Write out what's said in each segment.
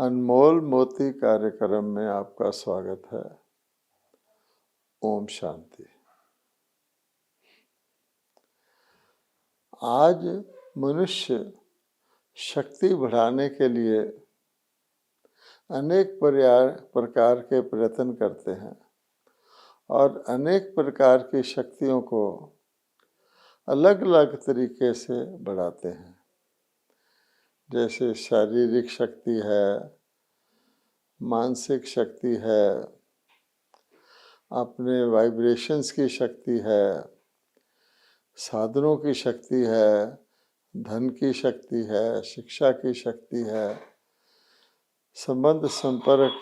अनमोल मोती कार्यक्रम में आपका स्वागत है। ओम शांति। आज मनुष्य शक्ति बढ़ाने के लिए अनेक प्रकार के प्रयत्न करते हैं और अनेक प्रकार की शक्तियों को अलग अलग तरीके से बढ़ाते हैं। जैसे शारीरिक शक्ति है, मानसिक शक्ति है, अपने वाइब्रेशंस की शक्ति है, साधनों की शक्ति है, धन की शक्ति है, शिक्षा की शक्ति है, संबंध संपर्क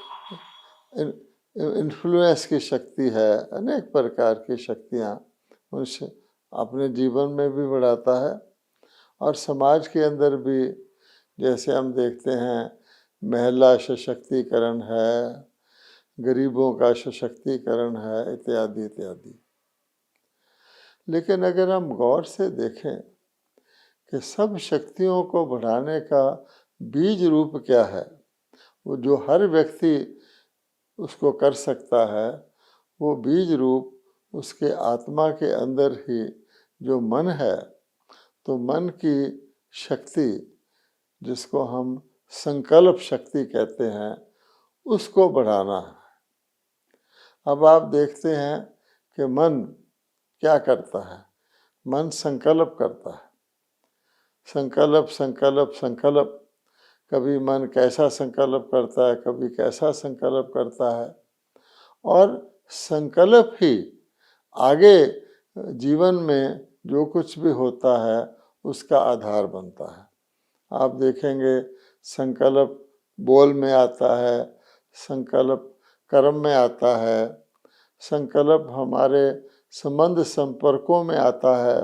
इन्फ्लुएंस की शक्ति है। अनेक प्रकार की शक्तियाँ मनुष्य अपने जीवन में भी बढ़ाता है और समाज के अंदर भी। जैसे हम देखते हैं, महिला सशक्तिकरण है, गरीबों का सशक्तिकरण है, इत्यादि इत्यादि। लेकिन अगर हम गौर से देखें कि सब शक्तियों को बढ़ाने का बीज रूप क्या है, वो जो हर व्यक्ति उसको कर सकता है, वो बीज रूप उसके आत्मा के अंदर ही जो मन है, तो मन की शक्ति जिसको हम संकल्प शक्ति कहते हैं, उसको बढ़ाना है। अब आप देखते हैं कि मन क्या करता है। मन संकल्प करता है, संकल्प संकल्प संकल्प। कभी मन कैसा संकल्प करता है, कभी कैसा संकल्प करता है, और संकल्प ही आगे जीवन में जो कुछ भी होता है उसका आधार बनता है। आप देखेंगे, संकल्प बोल में आता है, संकल्प कर्म में आता है, संकल्प हमारे संबंध संपर्कों में आता है।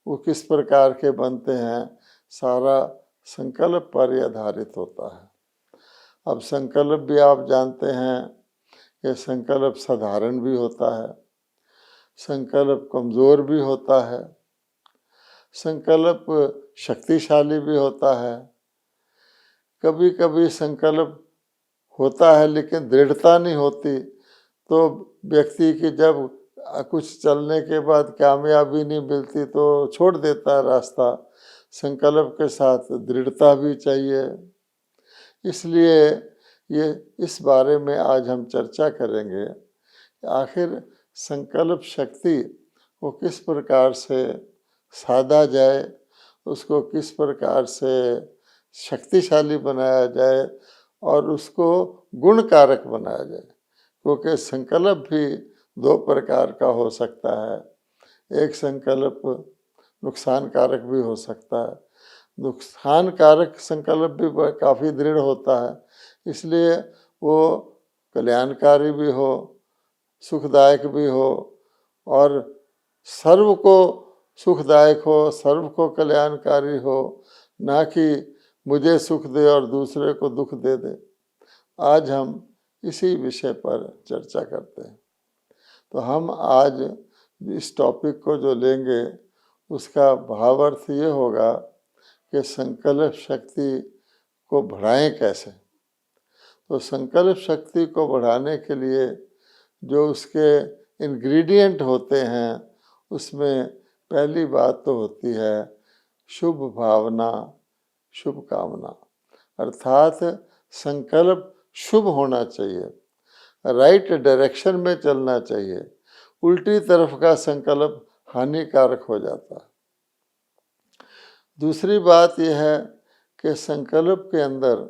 वो किस प्रकार के बनते हैं, सारा संकल्प पर ही आधारित होता है। अब संकल्प भी आप जानते हैं कि संकल्प साधारण भी होता है, संकल्प कमज़ोर भी होता है, संकल्प शक्तिशाली भी होता है। कभी कभी संकल्प होता है लेकिन दृढ़ता नहीं होती, तो व्यक्ति की जब कुछ चलने के बाद कामयाबी नहीं मिलती तो छोड़ देता है रास्ता। संकल्प के साथ दृढ़ता भी चाहिए। इसलिए ये इस बारे में आज हम चर्चा करेंगे, आखिर संकल्प शक्ति को किस प्रकार से साधा जाए, उसको किस प्रकार से शक्तिशाली बनाया जाए और उसको गुण कारक बनाया जाए। क्योंकि संकल्प भी दो प्रकार का हो सकता है। एक संकल्प नुकसान कारक भी हो सकता है। नुकसान कारक संकल्प भी काफ़ी दृढ़ होता है, इसलिए वो कल्याणकारी भी हो, सुखदायक भी हो और सर्व को सुखदायक हो, सर्व को कल्याणकारी हो, ना कि मुझे सुख दे और दूसरे को दुख दे दे। आज हम इसी विषय पर चर्चा करते हैं। तो हम आज इस टॉपिक को जो लेंगे उसका भावार्थ ये होगा कि संकल्प शक्ति को बढ़ाएं कैसे। तो संकल्प शक्ति को बढ़ाने के लिए जो उसके इंग्रेडिएंट होते हैं, उसमें पहली बात तो होती है शुभ भावना, शुभ कामना। अर्थात संकल्प शुभ होना चाहिए, राइट डायरेक्शन में चलना चाहिए। उल्टी तरफ का संकल्प हानिकारक हो जाता है। दूसरी बात यह है कि संकल्प के अंदर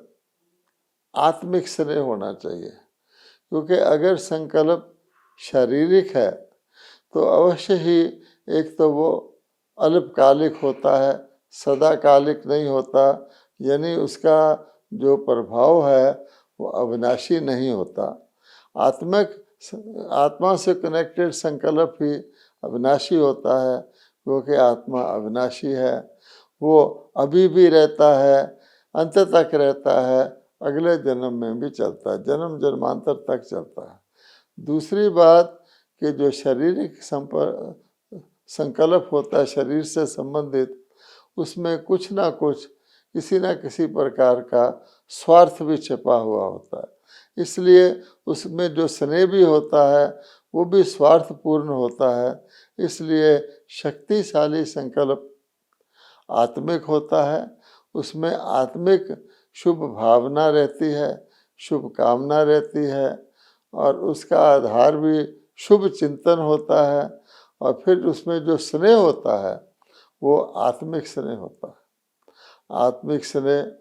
आत्मिक स्नेह होना चाहिए, क्योंकि अगर संकल्प शारीरिक है तो अवश्य ही एक तो वो अल्पकालिक होता है, सदाकालिक नहीं होता, यानी उसका जो प्रभाव है वो अविनाशी नहीं होता। आत्मा से कनेक्टेड संकल्प ही अविनाशी होता है, क्योंकि आत्मा अविनाशी है। वो अभी भी रहता है, अंत तक रहता है, अगले जन्म में भी चलता है, जन्म जन्मांतर तक चलता है। दूसरी बात कि जो शारीरिक संकल्प होता है शरीर से संबंधित, उसमें कुछ ना कुछ किसी न किसी प्रकार का स्वार्थ भी छिपा हुआ होता है। इसलिए उसमें जो स्नेह भी होता है वो भी स्वार्थपूर्ण होता है। इसलिए शक्तिशाली संकल्प आत्मिक होता है, उसमें आत्मिक शुभ भावना रहती है, शुभ कामना रहती है, और उसका आधार भी शुभ चिंतन होता है। और फिर उसमें जो स्नेह होता है वो आत्मिक स्नेह होता है। आत्मिक स्नेह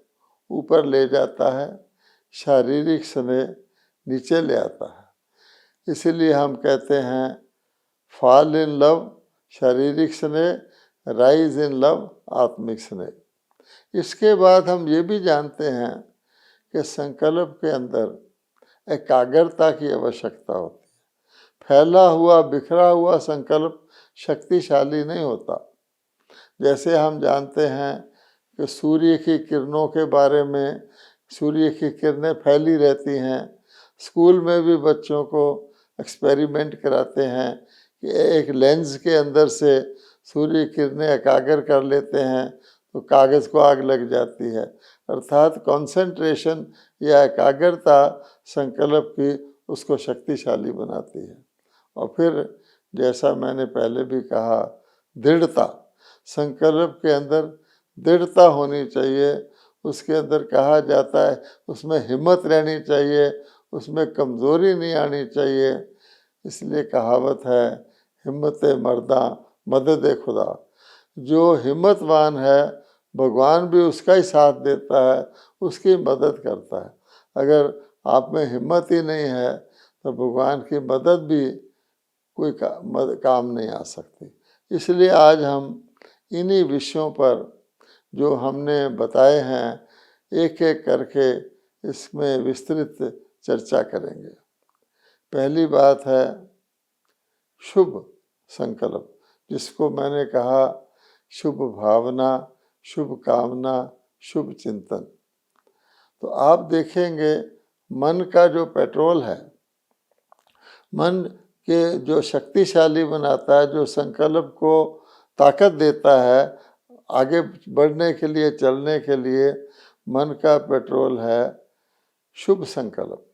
ऊपर ले जाता है, शारीरिक स्नेह नीचे ले आता है। इसीलिए हम कहते हैं फॉल इन लव शारीरिक स्नेह, राइज इन लव आत्मिक स्नेह। इसके बाद हम ये भी जानते हैं कि संकल्प के अंदर एकाग्रता की आवश्यकता होती है। फैला हुआ बिखरा हुआ संकल्प शक्तिशाली नहीं होता। जैसे हम जानते हैं कि सूर्य की किरणों के बारे में, सूर्य की किरणें फैली रहती हैं। स्कूल में भी बच्चों को एक्सपेरिमेंट कराते हैं कि एक लेंस के अंदर से सूर्य किरणें एकाग्र कर लेते हैं तो कागज़ को आग लग जाती है। अर्थात कंसंट्रेशन या एकाग्रता संकल्प की उसको शक्तिशाली बनाती है। और फिर जैसा मैंने पहले भी कहा, दृढ़ता, संकल्प के अंदर दृढ़ता होनी चाहिए। उसके अंदर कहा जाता है उसमें हिम्मत रहनी चाहिए, उसमें कमज़ोरी नहीं आनी चाहिए। इसलिए कहावत है हिम्मत मर्दा मदद खुदा। जो हिम्मतवान है भगवान भी उसका ही साथ देता है, उसकी मदद करता है। अगर आप में हिम्मत ही नहीं है तो भगवान की मदद भी कोई काम नहीं आ सकती। इसलिए आज हम इन्हीं विषयों पर जो हमने बताए हैं एक एक करके इसमें विस्तृत चर्चा करेंगे। पहली बात है शुभ संकल्प, जिसको मैंने कहा शुभ भावना, शुभ कामना, शुभ चिंतन। तो आप देखेंगे मन का जो पेट्रोल है, मन के जो शक्तिशाली बनाता है, जो संकल्प को ताकत देता है आगे बढ़ने के लिए, चलने के लिए, मन का पेट्रोल है शुभ संकल्प।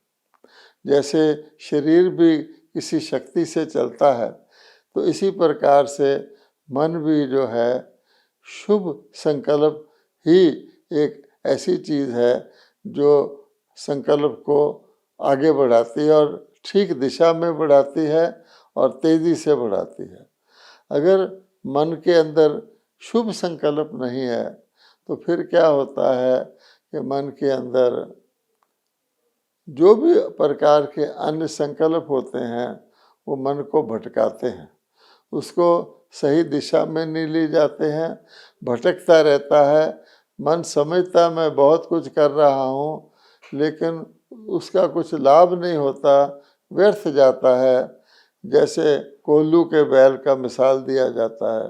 जैसे शरीर भी किसी शक्ति से चलता है तो इसी प्रकार से मन भी जो है शुभ संकल्प ही एक ऐसी चीज़ है जो संकल्प को आगे बढ़ाती है और ठीक दिशा में बढ़ाती है और तेज़ी से बढ़ाती है। अगर मन के अंदर शुभ संकल्प नहीं है तो फिर क्या होता है कि मन के अंदर जो भी प्रकार के अन्य संकल्प होते हैं वो मन को भटकाते हैं, उसको सही दिशा में नहीं ले जाते हैं, भटकता रहता है। मन समझता मैं बहुत कुछ कर रहा हूँ लेकिन उसका कुछ लाभ नहीं होता, व्यर्थ जाता है। जैसे कोल्लू के बैल का मिसाल दिया जाता है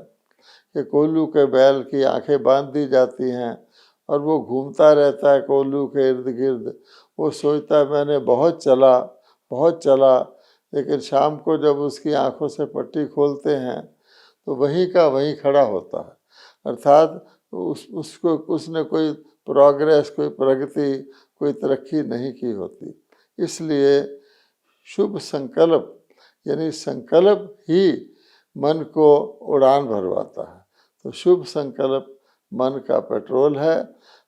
कि कोल्लू के बैल की आंखें बांध दी जाती हैं और वो घूमता रहता है कोल्लू के इर्द गिर्द। वो सोचता है मैंने बहुत चला, लेकिन शाम को जब उसकी आंखों से पट्टी खोलते हैं तो वहीं का वहीं खड़ा होता है। अर्थात उसको उसने कोई प्रोग्रेस, कोई प्रगति, कोई तरक्की नहीं की होती। इसलिए शुभ संकल्प यानी संकल्प ही मन को उड़ान भरवाता है। तो शुभ संकल्प मन का पेट्रोल है।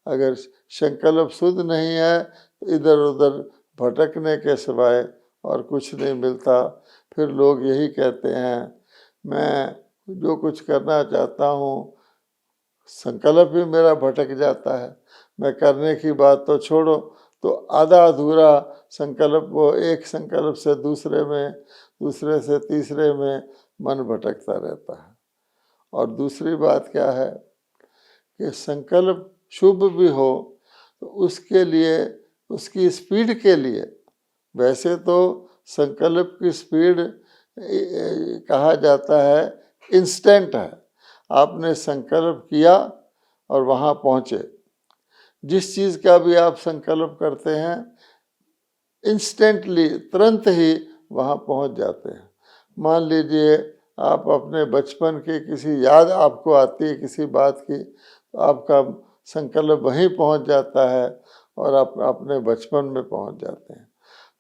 अगर संकल्प शुद्ध नहीं है तो इधर उधर भटकने के सिवाय और कुछ नहीं मिलता। फिर लोग यही कहते हैं मैं जो कुछ करना चाहता हूँ संकल्प भी मेरा भटक जाता है। मैं करने की बात तो छोड़ो, तो आधा अधूरा संकल्प, वो एक संकल्प से दूसरे में, दूसरे से तीसरे में मन भटकता रहता है। और दूसरी बात क्या है कि संकल्प शुभ भी हो तो उसके लिए, उसकी स्पीड के लिए, वैसे तो संकल्प की स्पीड कहा जाता है इंस्टेंट है। आपने संकल्प किया और वहाँ पहुँचे। जिस चीज़ का भी आप संकल्प करते हैं इंस्टेंटली, तुरंत ही वहाँ पहुँच जाते हैं। मान लीजिए आप अपने बचपन की किसी याद आपको आती है किसी बात की, तो आपका संकल्प वहीं पहुंच जाता है और आप अपने बचपन में पहुंच जाते हैं।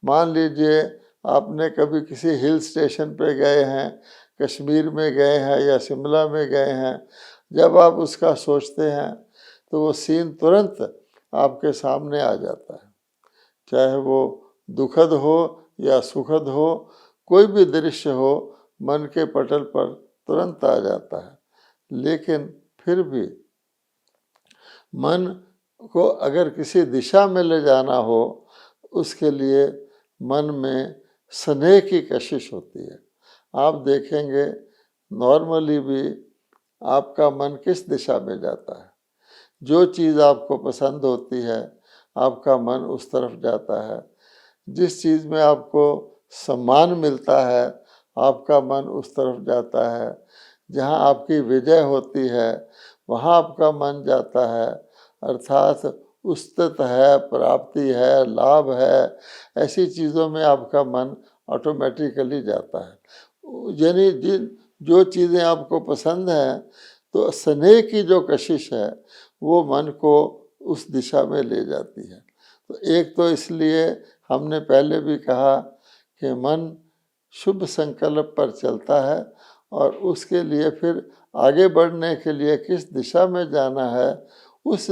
मान लीजिए आपने कभी किसी हिल स्टेशन पे गए हैं, कश्मीर में गए हैं या शिमला में गए हैं, जब आप उसका सोचते हैं तो वो सीन तुरंत आपके सामने आ जाता है, चाहे वो दुखद हो या सुखद हो, कोई भी दृश्य हो मन के पटल पर तुरंत आ जाता है। लेकिन फिर भी मन को अगर किसी दिशा में ले जाना हो, उसके लिए मन में स्नेह की कशिश होती है। आप देखेंगे नॉर्मली भी आपका मन किस दिशा में जाता है, जो चीज़ आपको पसंद होती है आपका मन उस तरफ जाता है, जिस चीज़ में आपको सम्मान मिलता है आपका मन उस तरफ जाता है, जहाँ आपकी विजय होती है वहाँ आपका मन जाता है। अर्थात उस्तत है, प्राप्ति है, लाभ है, ऐसी चीज़ों में आपका मन ऑटोमेटिकली जाता है। यानी जो चीज़ें आपको पसंद हैं तो स्नेह की जो कशिश है वो मन को उस दिशा में ले जाती है। तो एक तो इसलिए हमने पहले भी कहा कि मन शुभ संकल्प पर चलता है और उसके लिए फिर आगे बढ़ने के लिए किस दिशा में जाना है, उस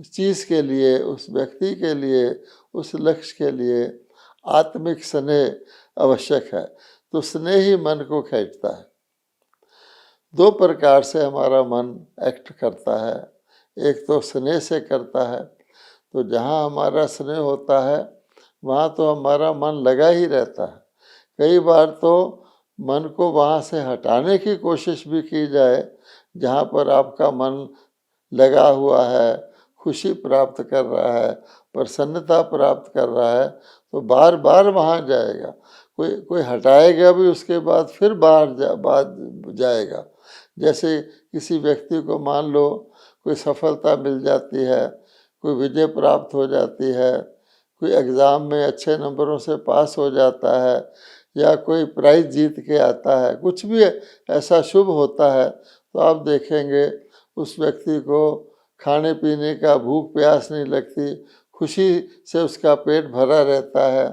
चीज़ के लिए, उस व्यक्ति के लिए, उस लक्ष्य के लिए आत्मिक स्नेह आवश्यक है। तो स्नेह ही मन को खींचता है। दो प्रकार से हमारा मन एक्ट करता है। एक तो स्नेह से करता है, तो जहाँ हमारा स्नेह होता है वहाँ तो हमारा मन लगा ही रहता है। कई बार तो मन को वहाँ से हटाने की कोशिश भी की जाए, जहाँ पर आपका मन लगा हुआ है, खुशी प्राप्त कर रहा है, प्रसन्नता प्राप्त कर रहा है, तो बार बार वहाँ जाएगा। कोई हटाएगा भी उसके बाद फिर बाद जाएगा। जैसे किसी व्यक्ति को मान लो कोई सफलता मिल जाती है, कोई विजय प्राप्त हो जाती है, कोई एग्ज़ाम में अच्छे नंबरों से पास हो जाता है या कोई प्राइज़ जीत के आता है, कुछ भी ऐसा शुभ होता है, तो आप देखेंगे उस व्यक्ति को खाने पीने का भूख प्यास नहीं लगती, खुशी से उसका पेट भरा रहता है।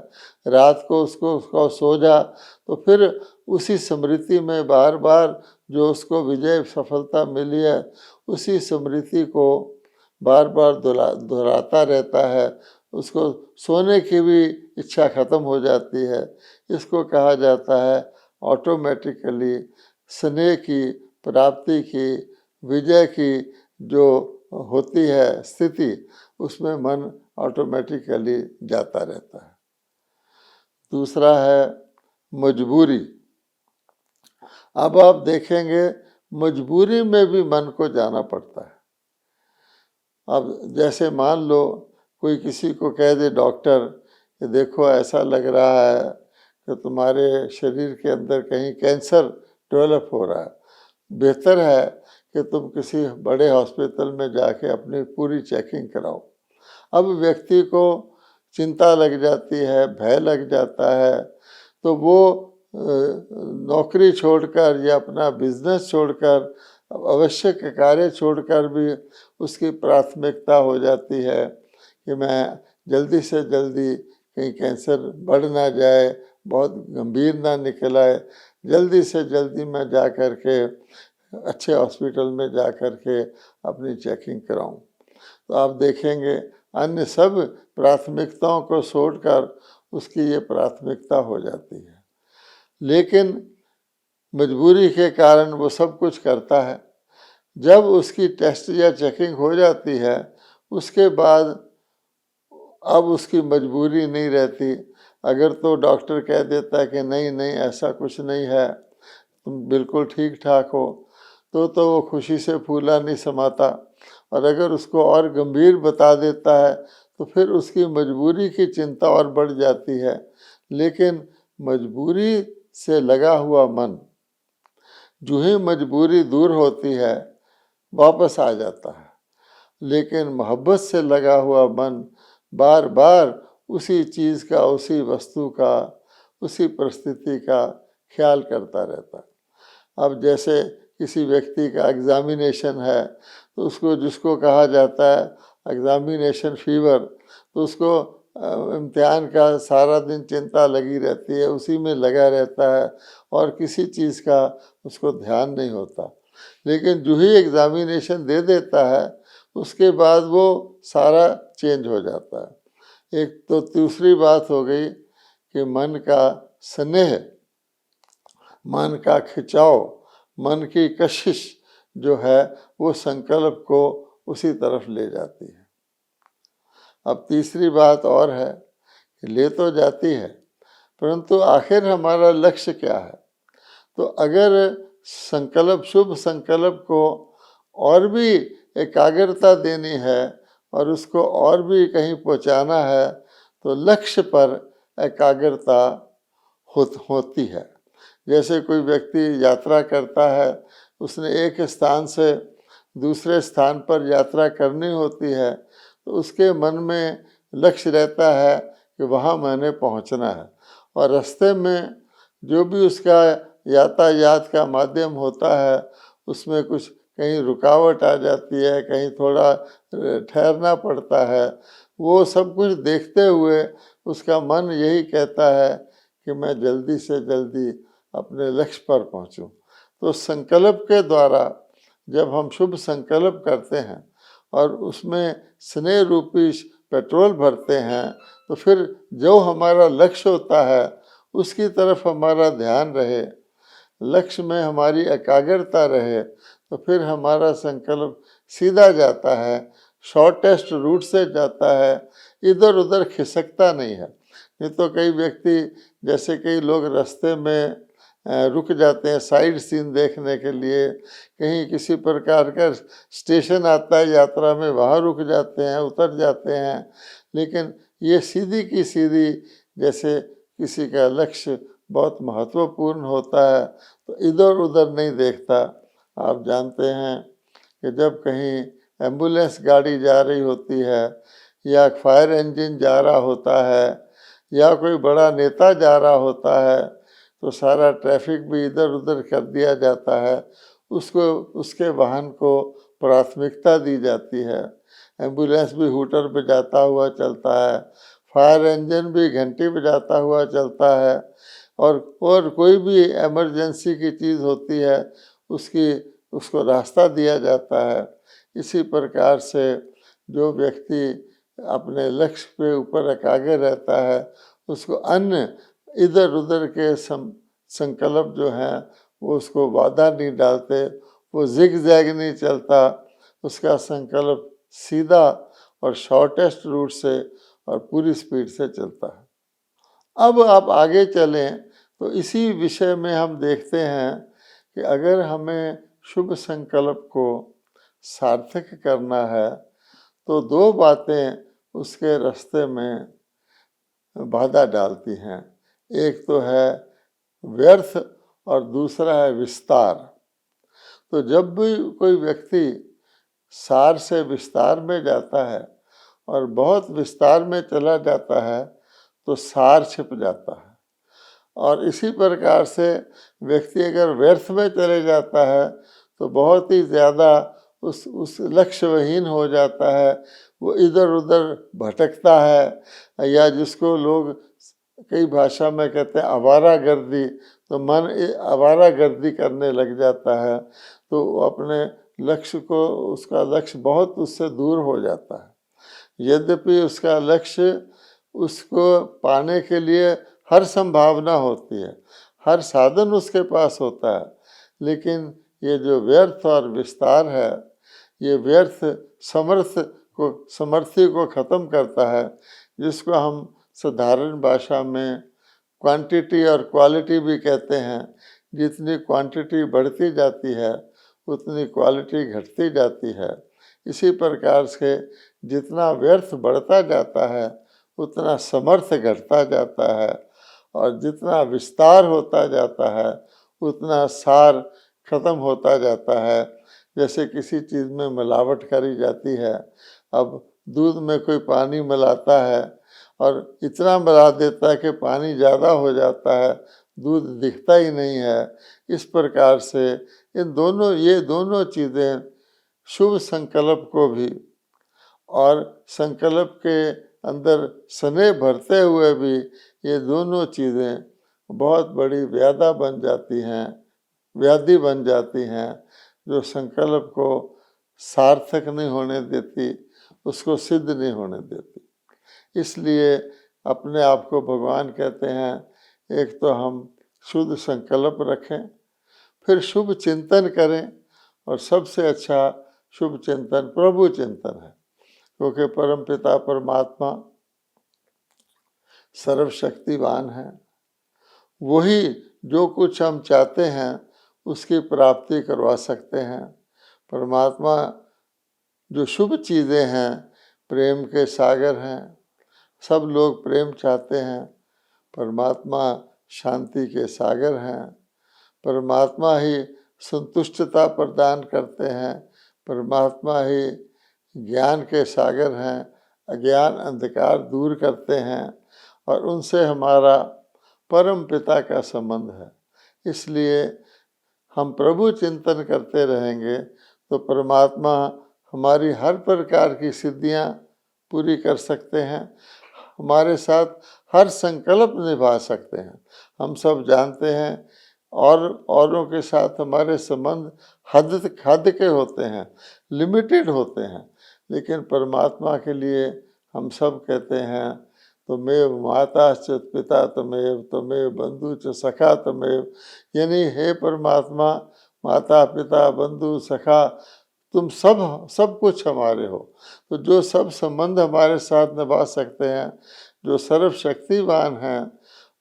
रात को उसको सो जा तो फिर उसी स्मृति में बार बार जो उसको विजय सफलता मिली है उसी स्मृति को बार बार दोहराता रहता है, उसको सोने की भी इच्छा खत्म हो जाती है। इसको कहा जाता है ऑटोमेटिकली स्नेह की प्राप्ति की, विजय की जो होती है स्थिति, उसमें मन ऑटोमेटिकली जाता रहता है। दूसरा है मजबूरी। अब आप देखेंगे मजबूरी में भी मन को जाना पड़ता है। अब जैसे मान लो कोई किसी को कह दे डॉक्टर कि देखो ऐसा लग रहा है कि तुम्हारे शरीर के अंदर कहीं कैंसर डेवलप हो रहा है, बेहतर है कि तुम किसी बड़े हॉस्पिटल में जाके अपनी पूरी चेकिंग कराओ। अब व्यक्ति को चिंता लग जाती है, भय लग जाता है, तो वो नौकरी छोड़कर या अपना बिजनेस छोड़कर, आवश्यक कार्य छोड़कर भी उसकी प्राथमिकता हो जाती है कि मैं जल्दी से जल्दी कहीं कैंसर बढ़ ना जाए, बहुत गंभीर ना निकल आए, जल्दी से जल्दी मैं जा कर के अच्छे हॉस्पिटल में जा कर के अपनी चेकिंग कराऊं। तो आप देखेंगे अन्य सब प्राथमिकताओं को छोड़कर उसकी ये प्राथमिकता हो जाती है। लेकिन मजबूरी के कारण वो सब कुछ करता है। जब उसकी टेस्ट या चेकिंग हो जाती है उसके बाद अब उसकी मजबूरी नहीं रहती। अगर तो डॉक्टर कह देता है कि नहीं नहीं ऐसा कुछ नहीं है, तुम बिल्कुल ठीक ठाक हो, तो वो खुशी से फूला नहीं समाता। और अगर उसको और गंभीर बता देता है तो फिर उसकी मजबूरी की चिंता और बढ़ जाती है। लेकिन मजबूरी से लगा हुआ मन जो ही मजबूरी दूर होती है वापस आ जाता है, लेकिन मोहब्बत से लगा हुआ मन बार बार उसी चीज़ का, उसी वस्तु का, उसी परिस्थिति का ख्याल करता रहता है। अब जैसे किसी व्यक्ति का एग्जामिनेशन है तो उसको जिसको कहा जाता है एग्जामिनेशन फीवर, तो उसको इम्तिहान का सारा दिन चिंता लगी रहती है, उसी में लगा रहता है और किसी चीज़ का उसको ध्यान नहीं होता। लेकिन जो ही एग्जामिनेशन दे देता है उसके बाद वो सारा चेंज हो जाता है। एक तो दूसरी बात हो गई कि मन का स्नेह, मन का खिंचाव, मन की कशिश जो है वो संकल्प को उसी तरफ ले जाती है। अब तीसरी बात और है कि ले तो जाती है, परंतु आखिर हमारा लक्ष्य क्या है? तो अगर संकल्प, शुभ संकल्प को और भी एकाग्रता देनी है और उसको और भी कहीं पहुंचाना है तो लक्ष्य पर एकाग्रता होती है। जैसे कोई व्यक्ति यात्रा करता है, उसने एक स्थान से दूसरे स्थान पर यात्रा करनी होती है तो उसके मन में लक्ष्य रहता है कि वहाँ मैंने पहुँचना है, और रास्ते में जो भी उसका यातायात का माध्यम होता है उसमें कुछ कहीं रुकावट आ जाती है, कहीं थोड़ा ठहरना पड़ता है, वो सब कुछ देखते हुए उसका मन यही कहता है कि मैं जल्दी से जल्दी अपने लक्ष्य पर पहुंचूं। तो संकल्प के द्वारा जब हम शुभ संकल्प करते हैं और उसमें स्नेह रूपी पेट्रोल भरते हैं तो फिर जो हमारा लक्ष्य होता है उसकी तरफ हमारा ध्यान रहे, लक्ष्य में हमारी एकाग्रता रहे, तो फिर हमारा संकल्प सीधा जाता है, शॉर्टेस्ट रूट से जाता है, इधर उधर खिसकता नहीं है। नहीं तो कई व्यक्ति, जैसे कई लोग रास्ते में रुक जाते हैं साइड सीन देखने के लिए, कहीं किसी प्रकार का स्टेशन आता है यात्रा में, वहाँ रुक जाते हैं, उतर जाते हैं, लेकिन ये सीधी की सीधी, जैसे किसी का लक्ष्य बहुत महत्वपूर्ण होता है तो इधर उधर नहीं देखता। आप जानते हैं कि जब कहीं एम्बुलेंस गाड़ी जा रही होती है या फायर इंजन जा रहा होता है या कोई बड़ा नेता जा रहा होता है तो सारा ट्रैफिक भी इधर उधर कर दिया जाता है, उसको, उसके वाहन को प्राथमिकता दी जाती है। एम्बुलेंस भी हूटर पे जाता हुआ चलता है, फायर इंजन भी घंटी बजाता हुआ चलता है, और कोई भी इमरजेंसी की चीज़ होती है उसको रास्ता दिया जाता है। इसी प्रकार से जो व्यक्ति अपने लक्ष्य के ऊपर एकाग्र रहता है उसको अन्य इधर उधर के संकल्प जो हैं वो उसको बाधा नहीं डालते, वो जिग जैग नहीं चलता, उसका संकल्प सीधा और शॉर्टेस्ट रूट से और पूरी स्पीड से चलता है। अब आप आगे चलें तो इसी विषय में हम देखते हैं कि अगर हमें शुभ संकल्प को सार्थक करना है तो दो बातें उसके रास्ते में बाधा डालती हैं। एक तो है व्यर्थ और दूसरा है विस्तार। तो जब भी कोई व्यक्ति सार से विस्तार में जाता है और बहुत विस्तार में चला जाता है तो सार छिप जाता है, और इसी प्रकार से व्यक्ति अगर व्यर्थ में चले जाता है तो बहुत ही ज़्यादा उस लक्ष्यहीन हो जाता है, वो इधर उधर भटकता है, या जिसको लोग कई भाषा में कहते हैं आवारागर्दी, तो मन आवारागर्दी करने लग जाता है, तो वो अपने लक्ष्य को, उसका लक्ष्य बहुत उससे दूर हो जाता है। यद्यपि उसका लक्ष्य, उसको पाने के लिए हर संभावना होती है, हर साधन उसके पास होता है, लेकिन ये जो व्यर्थ और विस्तार है, ये व्यर्थ समर्थी को ख़त्म करता है, जिसको हम साधारण भाषा में क्वांटिटी और क्वालिटी भी कहते हैं। जितनी क्वांटिटी बढ़ती जाती है उतनी क्वालिटी घटती जाती है। इसी प्रकार से जितना व्यर्थ बढ़ता जाता है उतना समर्थ घटता जाता है, और जितना विस्तार होता जाता है उतना सार खत्म होता जाता है। जैसे किसी चीज़ में मिलावट करी जाती है, अब दूध में कोई पानी मिलाता है और इतना मिला देता है कि पानी ज़्यादा हो जाता है, दूध दिखता ही नहीं है। इस प्रकार से ये दोनों चीज़ें शुभ संकल्प को भी और संकल्प के अंदर स्नेह भरते हुए भी ये दोनों चीज़ें बहुत बड़ी व्याधि बन जाती हैं जो संकल्प को सार्थक नहीं होने देती, उसको सिद्ध नहीं होने देती। इसलिए अपने आप को भगवान कहते हैं, एक तो हम शुद्ध संकल्प रखें, फिर शुभ चिंतन करें, और सबसे अच्छा शुभ चिंतन प्रभु चिंतन है, क्योंकि परमपिता परमात्मा सर्वशक्तिवान है। वही जो कुछ हम चाहते हैं उसकी प्राप्ति करवा सकते हैं। परमात्मा जो शुभ चीज़ें हैं, प्रेम के सागर हैं, सब लोग प्रेम चाहते हैं। परमात्मा शांति के सागर हैं। परमात्मा ही संतुष्टता प्रदान करते हैं। परमात्मा ही ज्ञान के सागर हैं, अज्ञान अंधकार दूर करते हैं, और उनसे हमारा परम पिता का संबंध है। इसलिए हम प्रभु चिंतन करते रहेंगे तो परमात्मा हमारी हर प्रकार की सिद्धियां पूरी कर सकते हैं, हमारे साथ हर संकल्प निभा सकते हैं। हम सब जानते हैं और औरों के साथ हमारे संबंध हद के होते हैं, लिमिटेड होते हैं, लेकिन परमात्मा के लिए हम सब कहते हैं, त्वमेव माता च पिता त्वमेव बंधु च सखा त्वमेव। यानी हे परमात्मा, माता पिता बंधु सखा तुम सब कुछ हमारे हो। तो जो सब संबंध हमारे साथ निभा सकते हैं, जो सर्वशक्तिवान हैं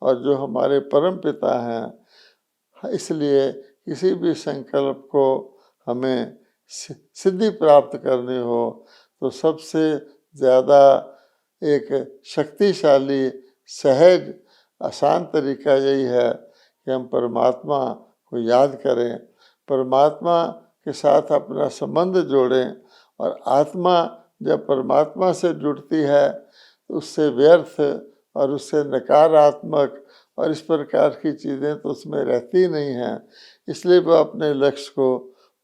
और जो हमारे परम पिता हैं, इसलिए किसी भी संकल्प को हमें सिद्धि प्राप्त करनी हो तो सबसे ज़्यादा एक शक्तिशाली, सहज, आसान तरीका यही है कि हम परमात्मा को याद करें, परमात्मा के साथ अपना संबंध जोड़ें, और आत्मा जब परमात्मा से जुड़ती है तो उससे व्यर्थ और उससे नकारात्मक और इस प्रकार की चीज़ें तो उसमें रहती नहीं हैं, इसलिए वह अपने लक्ष्य को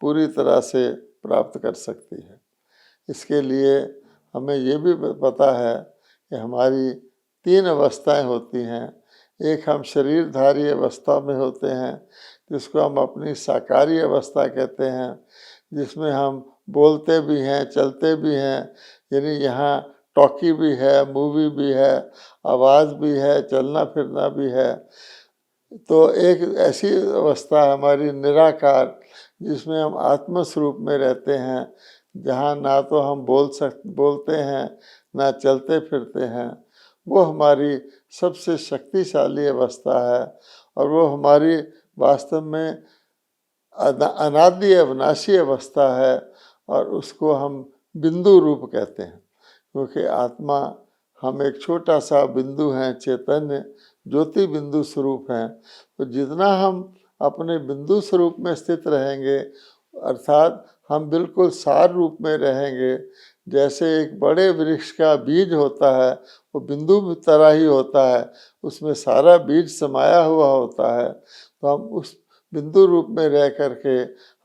पूरी तरह से प्राप्त कर सकती है। इसके लिए हमें ये भी पता है कि हमारी 3 अवस्थाएं होती हैं। एक हम शरीरधारी अवस्था में होते हैं, जिसको हम अपनी साकारी अवस्था कहते हैं, जिसमें हम बोलते भी हैं, चलते भी हैं, यानी यहाँ टॉकी भी है, मूवी भी है, आवाज़ भी है, चलना फिरना भी है। तो एक ऐसी अवस्था हमारी निराकार, जिसमें हम आत्मस्वरूप में रहते हैं, जहाँ ना तो हम बोलते हैं ना चलते फिरते हैं। वो हमारी सबसे शक्तिशाली अवस्था है, और वो हमारी वास्तव में अनादि अविनाशी अवस्था है, और उसको हम बिंदु रूप कहते हैं, क्योंकि आत्मा हम एक छोटा सा बिंदु हैं, चैतन्य ज्योति बिंदु स्वरूप हैं। तो जितना हम अपने बिंदु स्वरूप में स्थित रहेंगे, अर्थात हम बिल्कुल सार रूप में रहेंगे, जैसे एक बड़े वृक्ष का बीज होता है, वो बिंदु तरह ही होता है, उसमें सारा बीज समाया हुआ होता है। तो हम उस बिंदु रूप में रह करके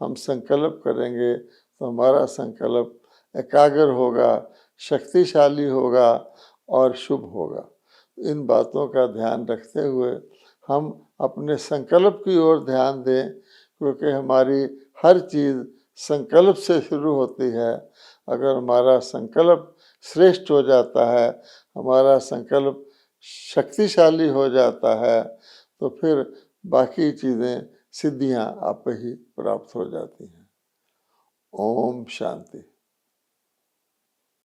हम संकल्प करेंगे तो हमारा संकल्प एकाग्र होगा, शक्तिशाली होगा और शुभ होगा। इन बातों का ध्यान रखते हुए हम अपने संकल्प की ओर ध्यान दें, क्योंकि हमारी हर चीज़ संकल्प से शुरू होती है। अगर हमारा संकल्प श्रेष्ठ हो जाता है, हमारा संकल्प शक्तिशाली हो जाता है, तो फिर बाकी चीज़ें सिद्धियां आप ही प्राप्त हो जाती हैं। ओम शांति।